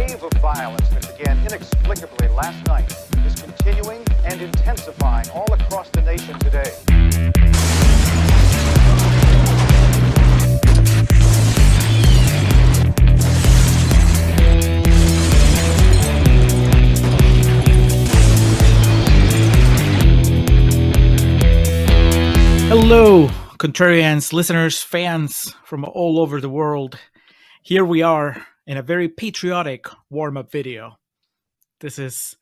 wave of violence that began inexplicably last night is continuing and intensifying all across the nation today. Hello, Contrarians, listeners, fans from all over the world. Here we are in a very patriotic warm-up video. This is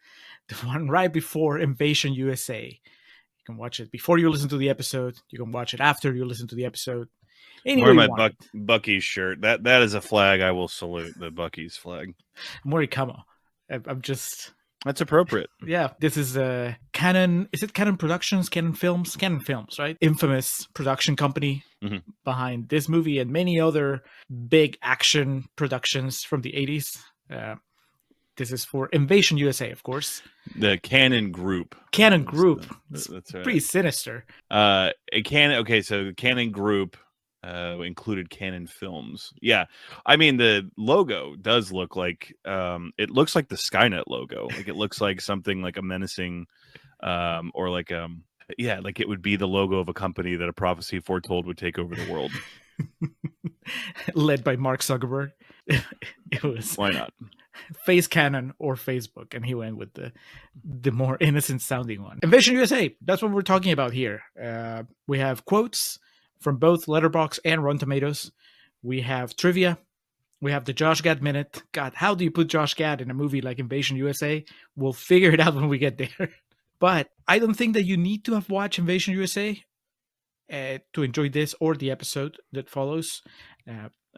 the one right before Invasion USA. You can watch it before you listen to the episode. You can watch it after you listen to the episode. I'm wearing my Buc-ee's shirt. That is a flag I will salute, the Buc-ee's flag. I'm wearing camo. I'm just... That's appropriate. Yeah, this is Canon. Is it Canon Productions? Canon Films, right? Infamous production company behind this movie and many other big action productions from the 80s. This is for Invasion USA, of course. The Canon Group. Canon Group. That's right. Pretty sinister. So the Canon Group included Canon Films. Yeah, I mean the logo does look like it looks like the Skynet logo. Like it looks like something like a menacing, or like like it would be the logo of a company that a prophecy foretold would take over the world. Led by Mark Zuckerberg. It was why not Face Canon or Facebook, and he went with the more innocent sounding one. Invasion USA. That's what we're talking about here. We have quotes from both Letterboxd and Rotten Tomatoes. We have trivia. We have the Josh Gad Minute. God, how do you put Josh Gad in a movie like Invasion USA? We'll figure it out when we get there. But I don't think that you need to have watched Invasion USA to enjoy this or the episode that follows.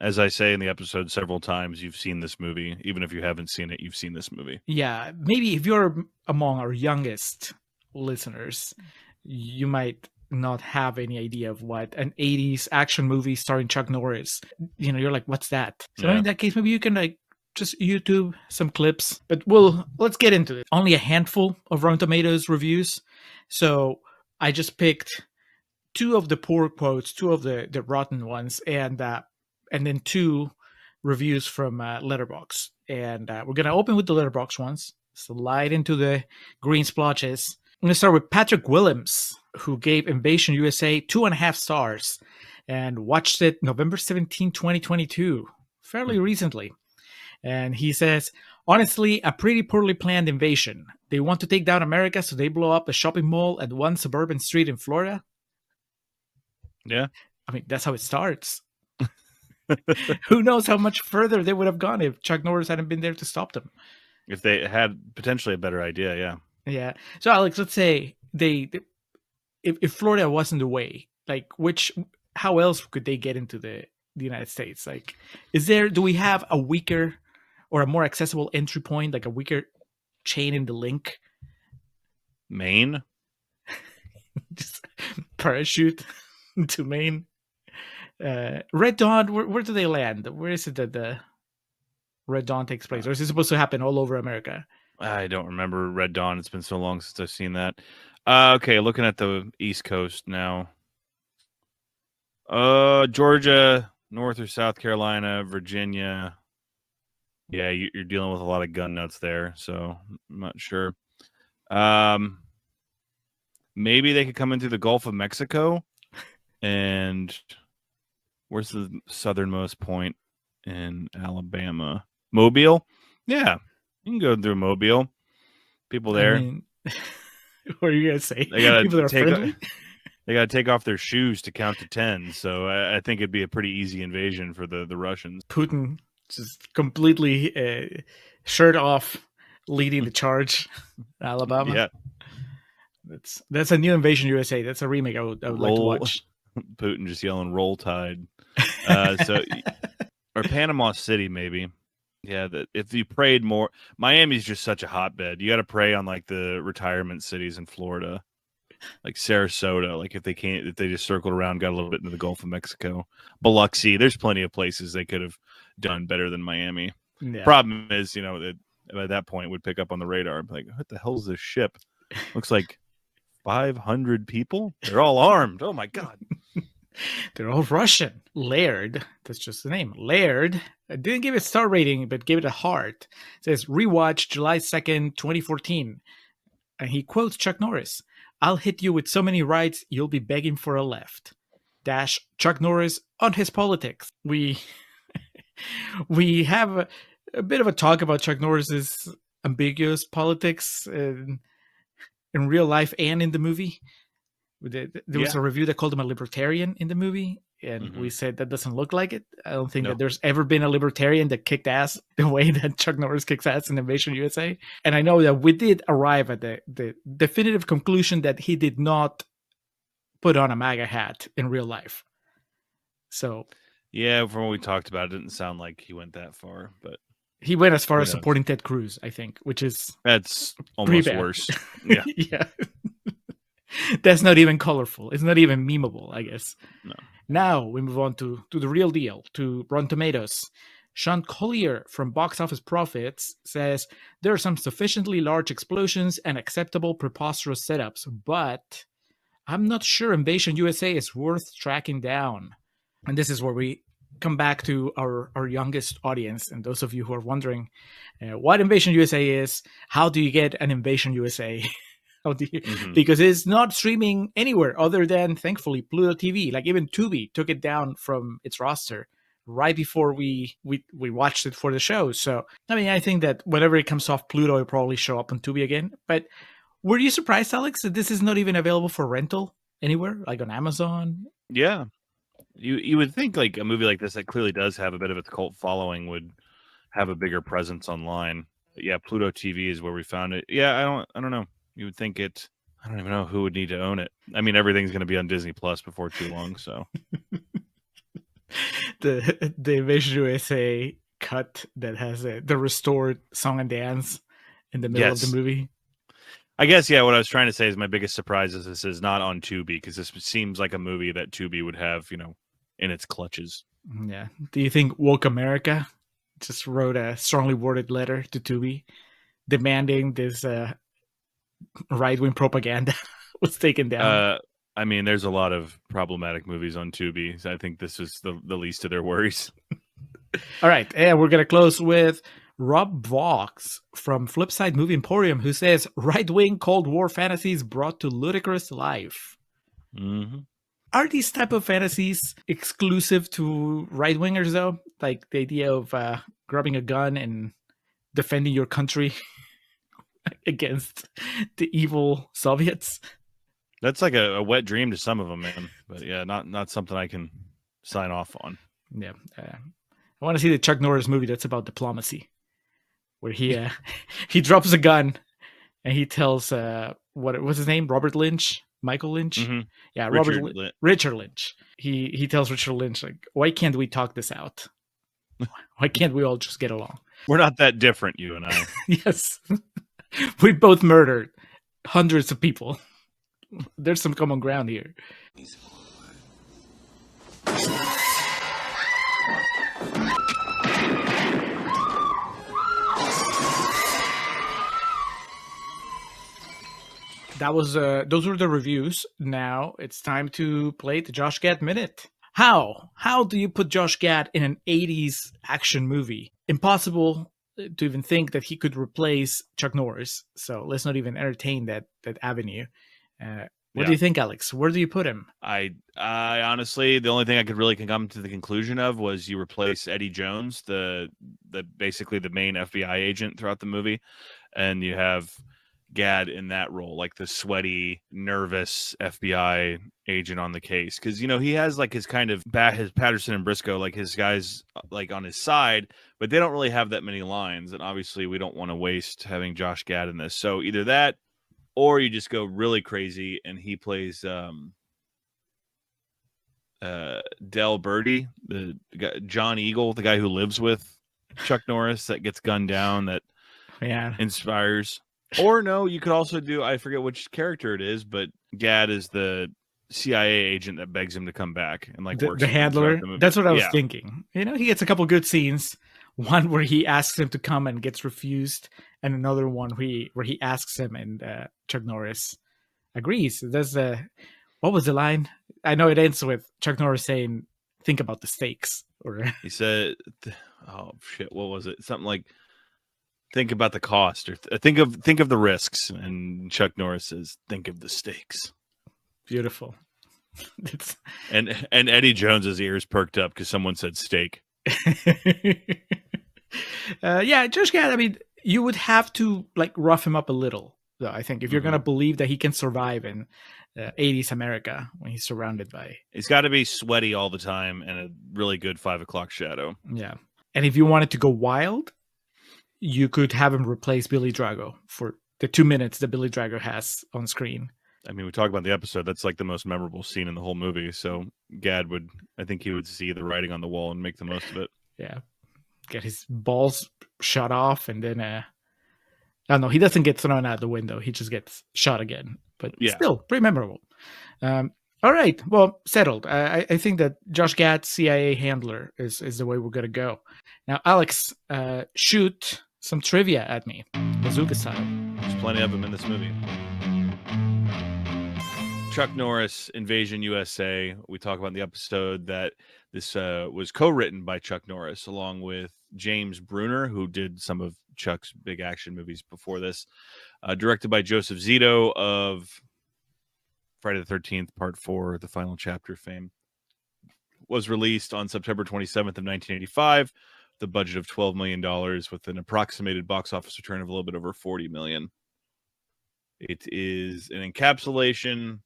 As I say in the episode several times, you've seen this movie. Even if you haven't seen it, you've seen this movie. Yeah, maybe if you're among our youngest listeners, you might not have any idea of what an 80s action movie starring Chuck Norris. You're like, what's that? So in that case, maybe you can just YouTube some clips. But let's get into it. Only a handful of Rotten Tomatoes reviews. So I just picked two of the poor quotes, two of the rotten ones, and then two reviews from Letterboxd. And we're gonna open with the Letterboxd ones. Slide into the green splotches. I'm going to start with Patrick Willems, who gave Invasion USA 2.5 stars and watched it November 17, 2022, fairly recently. And he says, honestly, a pretty poorly planned invasion. They want to take down America, so they blow up a shopping mall at one suburban street in Florida. Yeah. I mean, that's how it starts. Who knows how much further they would have gone if Chuck Norris hadn't been there to stop them. If they had potentially a better idea, yeah. Yeah. So, Alex, let's say if Florida wasn't the way, how else could they get into the United States? Like, do we have a weaker or a more accessible entry point, like a weaker chain in the link? Maine? Just parachute to Maine. Red Dawn, where do they land? Where is it that the Red Dawn takes place? Or is it supposed to happen all over America? I don't remember Red Dawn. It's been so long since I've seen that. Okay, looking at the East Coast now. Georgia, North or South Carolina, Virginia. Yeah, you're dealing with a lot of gun nuts there, so I'm not sure. Maybe they could come into the Gulf of Mexico. And where's the southernmost point in Alabama? Mobile? Yeah. You can go through Mobile. People there. I mean, what are you gonna say? They gotta take off their shoes to count to 10. So I think it'd be a pretty easy invasion for the Russians. Putin just completely shirt off, leading the charge. Alabama. Yeah, that's a new Invasion USA. That's a remake I would like to watch. Putin just yelling "Roll Tide." Or Panama City maybe. Yeah, if you prayed more, Miami's just such a hotbed. You got to pray on like the retirement cities in Florida, like Sarasota. Like if they just circled around, got a little bit into the Gulf of Mexico, Biloxi. There's plenty of places they could have done better than Miami. Yeah. Problem is, that at that point would pick up on the radar. Like, what the hell is this ship? Looks like 500 people. They're all armed. Oh my god. They're all Russian. Laird, that's just the name. Laird didn't give it a star rating, but gave it a heart. It says, rewatch July 2nd, 2014. And he quotes Chuck Norris. I'll hit you with so many rights, you'll be begging for a left. Dash Chuck Norris on his politics. We have a bit of a talk about Chuck Norris's ambiguous politics in real life and in the movie. There was a review that called him a libertarian in the movie, and we said that doesn't look like it. I don't think that there's ever been a libertarian that kicked ass the way that Chuck Norris kicks ass in Invasion USA. And I know that we did arrive at the definitive conclusion that he did not put on a MAGA hat in real life. So, yeah, from what we talked about, it didn't sound like he went that far, but he went as far as supporting Ted Cruz, I think, which is that's almost worse. Yeah. Yeah. That's not even colorful. It's not even memeable, I guess. No. Now we move on to the real deal, to Rotten Tomatoes. Sean Collier from Box Office Profits says, there are some sufficiently large explosions and acceptable preposterous setups, but I'm not sure Invasion USA is worth tracking down. And this is where we come back to our youngest audience, and those of you who are wondering what Invasion USA is, how do you get an Invasion USA? How do you, because it's not streaming anywhere other than, thankfully, Pluto TV. Like even Tubi took it down from its roster right before we watched it for the show. So, I mean, I think that whenever it comes off Pluto, it'll probably show up on Tubi again. But were you surprised, Alex, that this is not even available for rental anywhere, like on Amazon? Yeah. You would think like a movie like this that clearly does have a bit of a cult following would have a bigger presence online. But yeah, Pluto TV is where we found it. Yeah, I don't know. You would think it. I don't even know who would need to own it. I mean, everything's going to be on Disney Plus before too long. So the Invasion USA cut that has the restored song and dance in the middle of the movie. I guess, yeah, what I was trying to say is my biggest surprise is this is not on Tubi, because this seems like a movie that Tubi would have, in its clutches. Yeah. Do you think Woke America just wrote a strongly worded letter to Tubi demanding this right-wing propaganda was taken down? I mean, there's a lot of problematic movies on Tubi, so I think this is the least of their worries. All right, and we're going to close with Rob Vox from Flipside Movie Emporium, who says, right-wing Cold War fantasies brought to ludicrous life. Mm-hmm. Are these type of fantasies exclusive to right-wingers, though? Like the idea of grabbing a gun and defending your country against the evil Soviets? That's like a wet dream to some of them, man. But yeah, not something I can sign off on. Yeah. I want to see the Chuck Norris movie that's about diplomacy, where he drops a gun and he tells what's his name? Michael Lynch? Mm-hmm. Yeah, Richard Lynch. He tells Richard Lynch, like, why can't we talk this out? Why can't we all just get along? We're not that different, you and I. Yes. We both murdered hundreds of people. There's some common ground here. That was those were the reviews. Now it's time to play the Josh Gad Minute. How do you put Josh Gad in an 80s action movie? Impossible to even think that he could replace Chuck Norris. So let's not even entertain that avenue. What do you think, Alex? Where do you put him? I honestly, the only thing I could really come to the conclusion of was you replace Eddie Jones, the basically the main FBI agent throughout the movie, and you have Gad in that role, like the sweaty, nervous FBI agent on the case, because he has like his kind of his Patterson and Briscoe, like his guys like on his side, but they don't really have that many lines, and obviously we don't want to waste having Josh Gad in this. So either that, or you just go really crazy and he plays Del Birdie, the guy, John Eagle, the guy who lives with Chuck Norris that gets gunned down, that inspires. Or no, you could also do, I forget which character it is, but Gad is the CIA agent that begs him to come back and like works the handler. That's what I was thinking. He gets a couple good scenes. One where he asks him to come and gets refused, and another one where he asks him and Chuck Norris agrees. There's what was the line? I know it ends with Chuck Norris saying, "Think about the stakes." Or He said, "Oh shit, what was it? Something like think about the cost, or think of the risks." And Chuck Norris says, "Think of the stakes." beautiful. It's And Eddie Jones's ears perked up because someone said steak. yeah, Josh Gad. I mean, you would have to like rough him up a little, though. I think if you're gonna believe that he can survive in 80s America when he's surrounded by, He's got to be sweaty all the time and a really good 5 o'clock shadow. yeah. And if you wanted to go wild, you could have him replace Billy Drago for the 2 minutes that Billy Drago has on screen. I mean, we talk about the episode. That's like the most memorable scene in the whole movie. So Gad I think he would see the writing on the wall and make the most of it. Yeah, get his balls shot off, and then no, he doesn't get thrown out the window. He just gets shot again. But Yeah. still, pretty memorable. All right, well, settled. I think that Josh Gad, CIA handler, is the way we're gonna go. Now, Alex, shoot some trivia at me, bazooka style. There's plenty of them in this movie. Chuck Norris, Invasion USA. We talk about in the episode that this was co-written by Chuck Norris along with James Bruner, who did some of Chuck's big action movies before this. Directed by Joseph Zito of Friday the 13th, Part 4, The Final Chapter fame. Was released on September 27th of 1985. The budget of $12 million with an approximated box office return of a little bit over $40 million. It is an encapsulation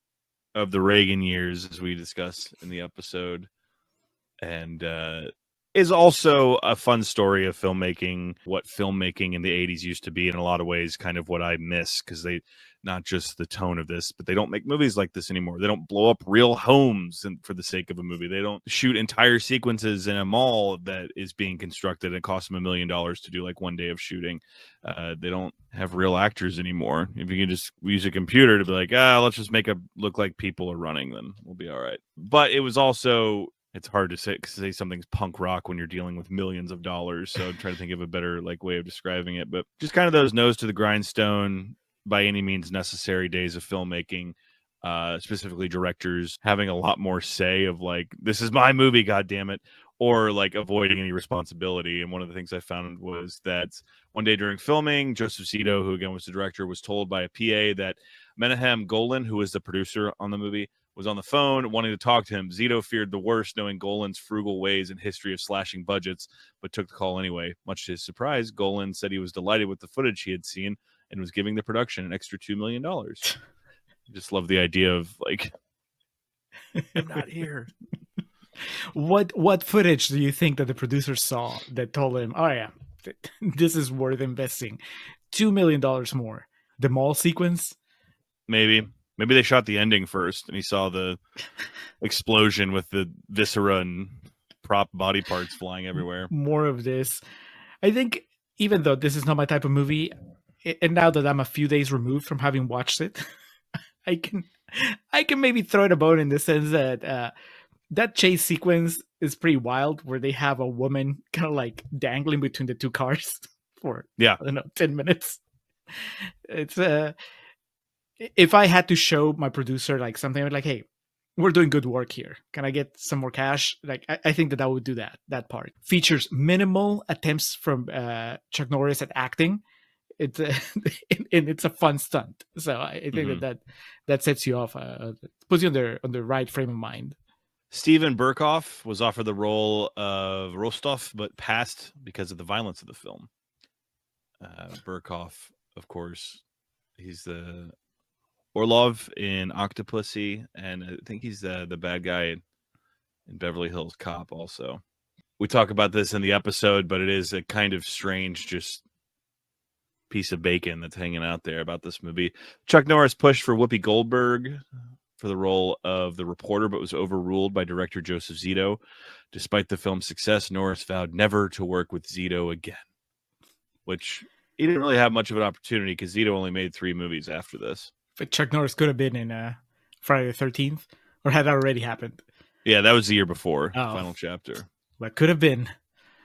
of the Reagan years, as we discussed in the episode, and is also a fun story of filmmaking, what filmmaking in the 80s used to be in a lot of ways, kind of what I miss, because they, not just the tone of this, but they don't make movies like this anymore. They don't blow up real homes for the sake of a movie. They don't shoot entire sequences in a mall that is being constructed and it costs them $1 million to do like one day of shooting. They don't have real actors anymore. If you can just use a computer to be like, let's just make it look like people are running, then we'll be all right. But it was also, it's hard to say something's punk rock when you're dealing with millions of dollars. So I'm trying to think of a better like way of describing it, but just kind of those nose to the grindstone, by any means necessary days of filmmaking, specifically directors having a lot more say of like, this is my movie, God damn it, or like avoiding any responsibility. And one of the things I found was that one day during filming, Joseph Zito, who again was the director, was told by a PA that Menahem Golan, who was the producer on the movie, was on the phone wanting to talk to him. Zito feared the worst, knowing Golan's frugal ways and history of slashing budgets, but took the call anyway. Much to his surprise, Golan said he was delighted with the footage he had seen and was giving the production an extra $2 million. Just love the idea of like, I'm not here. What footage do you think that the producer saw that told him, oh yeah, this is worth investing $2 million more? The mall sequence? Maybe they shot the ending first and he saw the explosion with the viscera and prop body parts flying everywhere. More of this. I think even though this is not my type of movie, and now that I'm a few days removed from having watched it, I can maybe throw it a bone in the sense that that chase sequence is pretty wild, where they have a woman kind of like dangling between the two cars for I don't know 10 minutes. It's if I had to show my producer like something, I would like, hey, we're doing good work here. Can I get some more cash? Like, I think that would do that part. Features minimal attempts from Chuck Norris at acting. It's it's a fun stunt. So I think that sets you off, puts you on the right frame of mind. Steven Berkoff was offered the role of Rostov, but passed because of the violence of the film. Berkoff, of course, he's the Orlov in Octopussy, and I think he's the bad guy in Beverly Hills Cop also. We talk about this in the episode, but it is a kind of strange just piece of bacon that's hanging out there about this movie. Chuck Norris pushed for Whoopi Goldberg for the role of the reporter, but was overruled by director Joseph Zito. Despite the film's success, Norris vowed never to work with Zito again, which he didn't really have much of an opportunity because Zito only made 3 movies after this. But Chuck Norris could have been in Friday the 13th, or had that already happened? Yeah, that was the year before, Final Chapter. That could have been.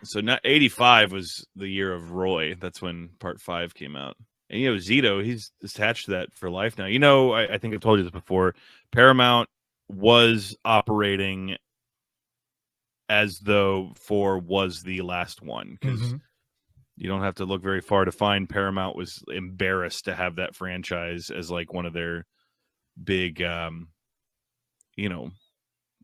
So 85 was the year of Roy. That's when Part 5 came out. And, Zito, he's attached to that for life now. I think I've told you this before. Paramount was operating as though 4 was the last one, because you don't have to look very far to find Paramount was embarrassed to have that franchise as like one of their big,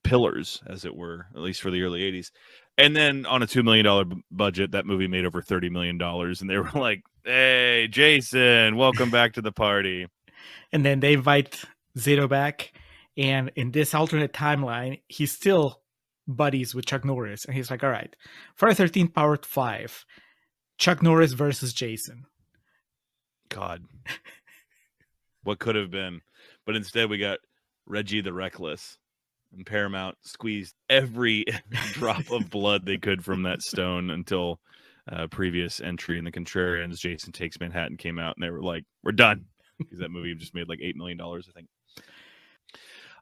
pillars, as it were, at least for the early 80s. And then on a $2 million budget, that movie made over $30 million. And they were like, hey, Jason, welcome back to the party. And then they invite Zito back. And in this alternate timeline, he's still buddies with Chuck Norris. And he's like, all right, Friday 13th Part 5, Chuck Norris versus Jason. God. What could have been. But instead we got Reggie the Reckless. And Paramount squeezed every drop of blood they could from that stone until previous entry in the Contrarians, Jason Takes Manhattan, came out, and they were like, we're done. Because that movie just made like $8 million, I think.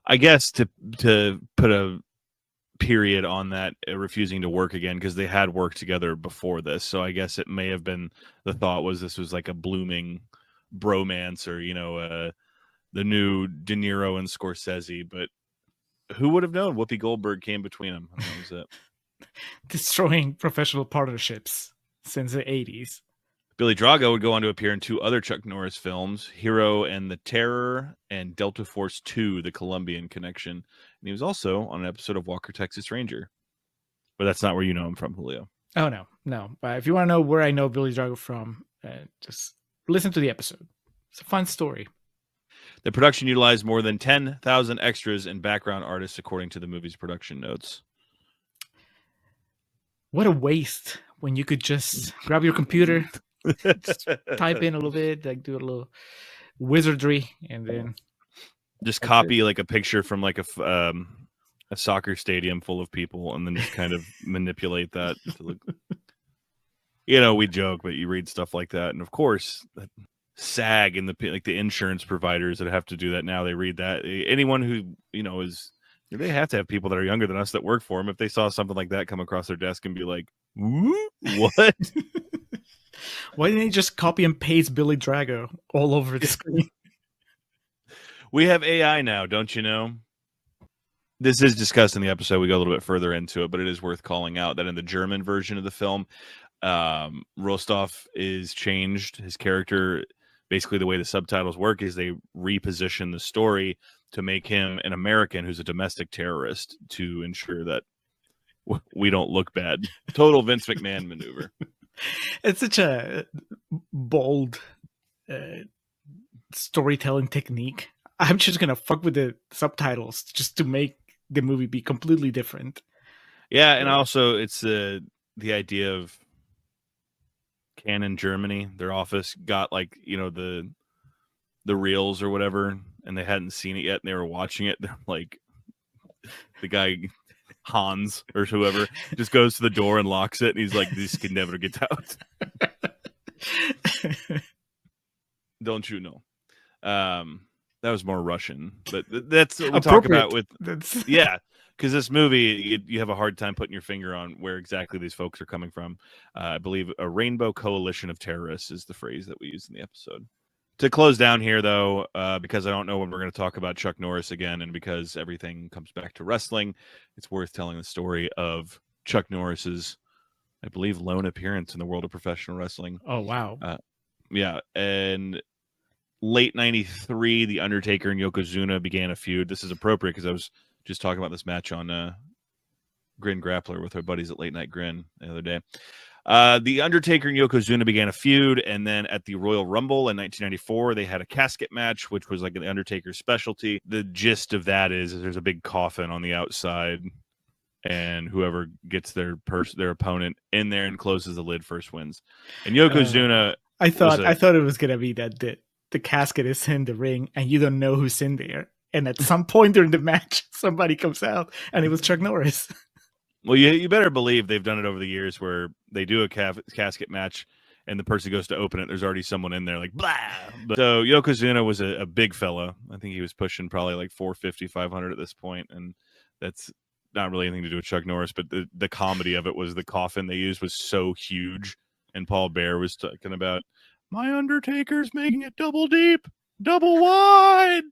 I guess to put a period on that, refusing to work again, because they had worked together before this. So I guess it may have been, the thought was this was like a blooming bromance, or, the new De Niro and Scorsese, but who would have known Whoopi Goldberg came between them? That was it. Destroying professional partnerships since the 80s. Billy Drago would go on to appear in 2 other Chuck Norris films, Hero and the Terror and Delta Force 2, The Colombian Connection. And he was also on an episode of Walker, Texas Ranger. But that's not where you know him from, Julio. Oh, no. But if you want to know where I know Billy Drago from, just listen to the episode. It's a fun story. The production utilized more than 10,000 extras and background artists, according to the movie's production notes. What a waste when you could just grab your computer, just type in a little bit, like do a little wizardry, and then just copy like a picture from like a soccer stadium full of people, and then just kind of manipulate that to look. We joke, but you read stuff like that, and of course, SAG and the insurance providers that have to do that now, they read that. Anyone who is, they have to have people that are younger than us that work for them. If they saw something like that come across their desk and be like, what? Why didn't they just copy and paste Billy Drago all over the screen? We have AI now, don't you know? This is discussed in the episode. We go a little bit further into it, but it is worth calling out that in the German version of the film, Rostov is changed. His character, basically the way the subtitles work is they reposition the story to make him an American who's a domestic terrorist to ensure that we don't look bad. Total Vince McMahon maneuver. It's such a bold storytelling technique. I'm just going to fuck with the subtitles just to make the movie be completely different. Yeah, and also it's the idea of Canon Germany, their office got like, the reels or whatever, and they hadn't seen it yet, and they were watching it. They're like, the guy Hans or whoever just goes to the door and locks it, and he's like, this can never get out. Don't you know? That was more Russian, but that's what we talk about with yeah. Because this movie, you have a hard time putting your finger on where exactly these folks are coming from. I believe a rainbow coalition of terrorists is the phrase that we used in the episode. To close down here, though, because I don't know when we're going to talk about Chuck Norris again, and because everything comes back to wrestling, it's worth telling the story of Chuck Norris's, I believe, lone appearance in the world of professional wrestling. Oh, wow. Yeah, and late 93, The Undertaker and Yokozuna began a feud. This is appropriate because I was just talking about this match on Grin Grappler with our buddies at Late Night Grin the other day. The Undertaker and Yokozuna began a feud, and then at the Royal Rumble in 1994, they had a casket match, which was like the Undertaker's specialty. The gist of that is there's a big coffin on the outside, and whoever gets their opponent in there and closes the lid first wins. And Yokozuna, I thought it was gonna be that the casket is in the ring, and you don't know who's in there. And at some point during the match, somebody comes out, and it was Chuck Norris. Well, you better believe they've done it over the years where they do a casket match, and the person goes to open it. There's already someone in there, like, blah. So Yokozuna was a big fella. I think he was pushing probably like 450, 500 at this point, and that's not really anything to do with Chuck Norris, but the comedy of it was the coffin they used was so huge, and Paul Bear was talking about, my Undertaker's making it double deep, double wide.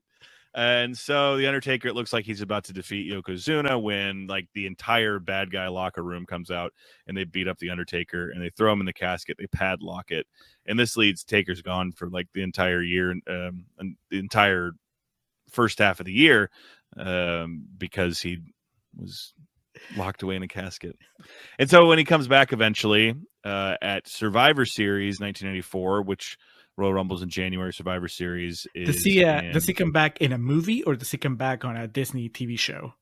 And so the Undertaker, it looks like he's about to defeat Yokozuna when like the entire bad guy locker room comes out and they beat up the Undertaker and they throw him in the casket. They padlock it. And this leads Taker's gone for like the entire year and the entire first half of the year because he was locked away in a casket. And so when he comes back eventually at Survivor Series 1994, which Royal Rumble's in January, Survivor Series is does he come back in a movie or does he come back on a Disney TV show?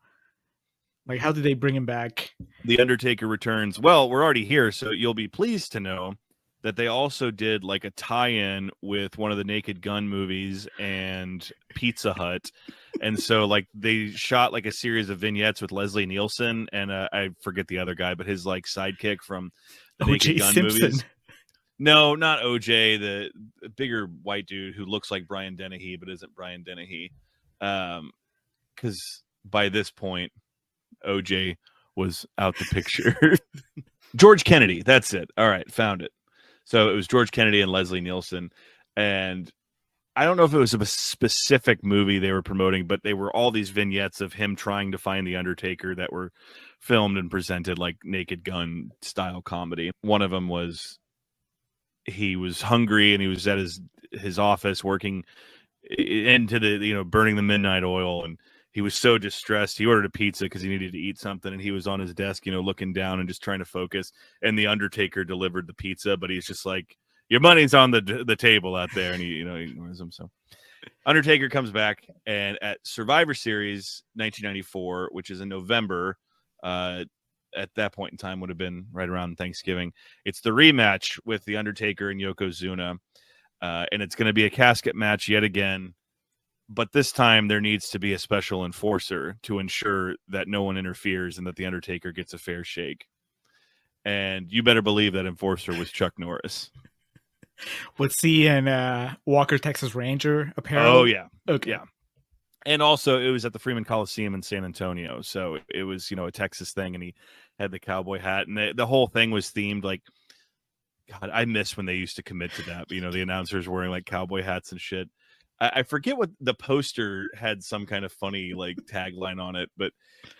Like, how did they bring him back? The Undertaker returns. Well, we're already here, so you'll be pleased to know that they also did like a tie-in with one of the Naked Gun movies and Pizza Hut. And so like they shot like a series of vignettes with Leslie Nielsen and I forget the other guy, but his like sidekick from the Naked Gun movies. No, not OJ, the bigger white dude who looks like Brian Dennehy but isn't Brian Dennehy. Because by this point, OJ was out the picture. George Kennedy, that's it. All right, found it. So it was George Kennedy and Leslie Nielsen. And I don't know if it was a specific movie they were promoting, but they were all these vignettes of him trying to find the Undertaker that were filmed and presented like Naked Gun style comedy. One of them was he was hungry and he was at his office working into the, burning the midnight oil. And he was so distressed. He ordered a pizza because he needed to eat something. And he was on his desk, looking down and just trying to focus. And the Undertaker delivered the pizza, but he's just like, your money's on the table out there. And he ignores him. So Undertaker comes back and at Survivor Series 1994, which is in November, at that point in time would have been right around Thanksgiving. It's the rematch with the Undertaker and Yokozuna. And it's going to be a casket match yet again. But this time there needs to be a special enforcer to ensure that no one interferes and that the Undertaker gets a fair shake. And you better believe that enforcer was Chuck Norris. Was he in Walker, Texas Ranger apparel? Oh, yeah. Okay. Yeah. And also, it was at the Freeman Coliseum in San Antonio. So it was, a Texas thing. And he had the cowboy hat. And the whole thing was themed like, God, I miss when they used to commit to that. The announcers wearing like cowboy hats and shit. I forget what the poster had, some kind of funny like tagline on it. But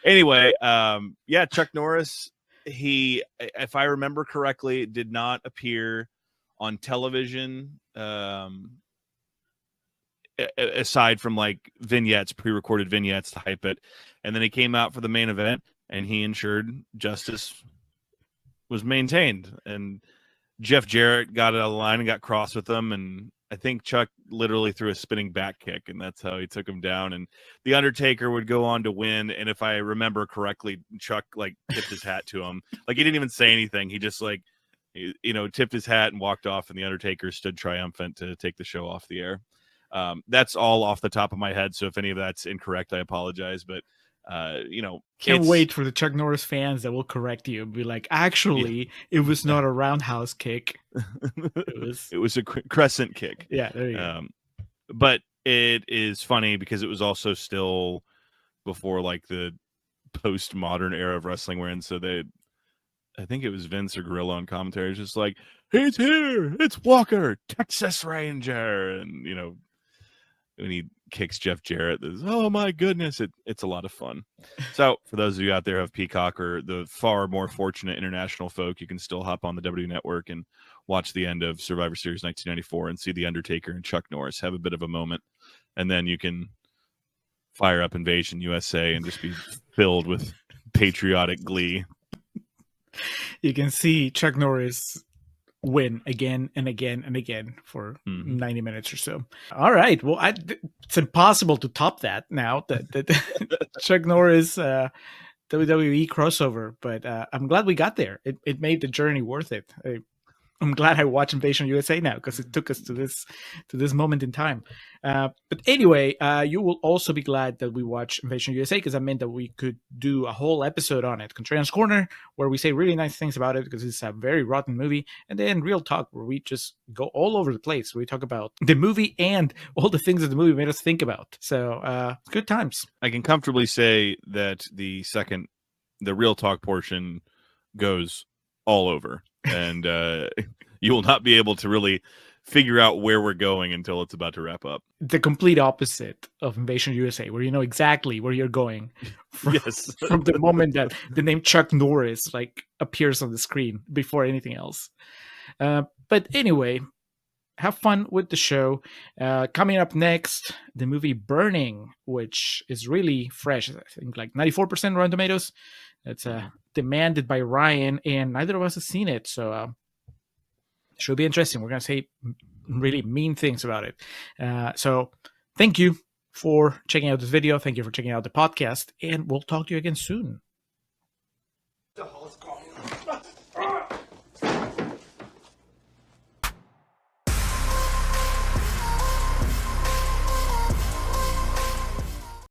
anyway, yeah, Chuck Norris, he, if I remember correctly, did not appear on television aside from like vignettes, pre-recorded vignettes to hype it. And then he came out for the main event and he ensured justice was maintained. And Jeff Jarrett got out of the line and got cross with them. And I think Chuck literally threw a spinning back kick, and that's how he took him down. And the Undertaker would go on to win. And if I remember correctly, Chuck like tipped his hat to him. Like he didn't even say anything. He just like, tipped his hat and walked off. And the Undertaker stood triumphant to take the show off the air. That's all off the top of my head. So if any of that's incorrect, I apologize. But can't wait for the Chuck Norris fans that will correct you and be like, actually, it was not a roundhouse kick. It was a crescent kick. Yeah, there you go. But it is funny because it was also still before like the postmodern era of wrestling, wherein I think it was Vince or Gorilla on commentary, just like, he's here, it's Walker, Texas Ranger, and when he kicks Jeff Jarrett, oh my goodness, it's a lot of fun. So for those of you out there who have Peacock or the far more fortunate international folk, you can still hop on the W Network and watch the end of Survivor Series 1994 and see the Undertaker and Chuck Norris have a bit of a moment, and then you can fire up Invasion USA and just be filled with patriotic glee. You can see Chuck Norris win again and again and again for 90 minutes or so. All right. Well, it's impossible to top that now, that Chuck Norris WWE crossover, but I'm glad we got there. It made the journey worth it. I'm glad I watch Invasion USA now because it took us to this moment in time. But anyway, you will also be glad that we watch Invasion USA because that meant that we could do a whole episode on it. Contrarians Corner, where we say really nice things about it because it's a very rotten movie. And then Real Talk, where we just go all over the place. We talk about the movie and all the things that the movie made us think about. So good times. I can comfortably say that the Real Talk portion goes all over. And you will not be able to really figure out where we're going until it's about to wrap up. The complete opposite of Invasion USA, where you know exactly where you're going from, Yes. from the moment that the name Chuck Norris like appears on the screen before anything else. But anyway, have fun with the show. Coming up next, the movie Burning, which is really fresh. I think like 94% Rotten Tomatoes. It's demanded by Ryan, and neither of us have seen it, so should be interesting. We're gonna say really mean things about it. So thank you for checking out this video. Thank you for checking out the podcast, and we'll talk to you again soon. The hell is going